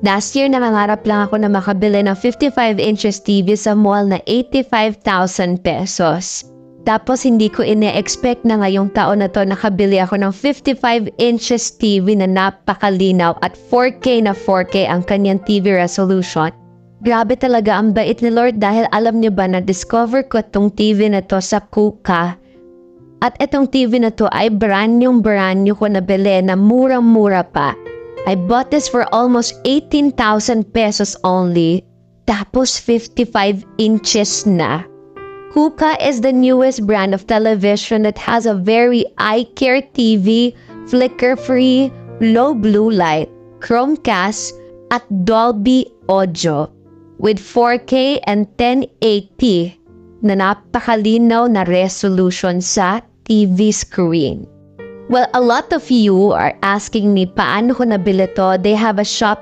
Last year, nangangarap lang ako na makabili ng 55 inches TV sa mall na 85,000 pesos. Tapos hindi ko ine-expect na ngayong taon na to nakabili ako ng 55 inches TV na napakalinaw at 4K na 4K ang kanyang TV resolution. Grabe talaga ang bait ni Lord dahil alam niyo ba na discover ko itong TV na to sa Kuka. At itong TV na to ay brand new ko nabili na murang-mura pa. I bought this for almost 18,000 pesos only. Tapos 55 inches na. Kuka is the newest brand of television that has a very eye-care TV, flicker-free, low blue light, Chromecast, at Dolby Audio with 4K and 1080 na napakalinaw na resolution sa TV screen. Well, a lot of you are asking me paano ko nabili to. They have a shop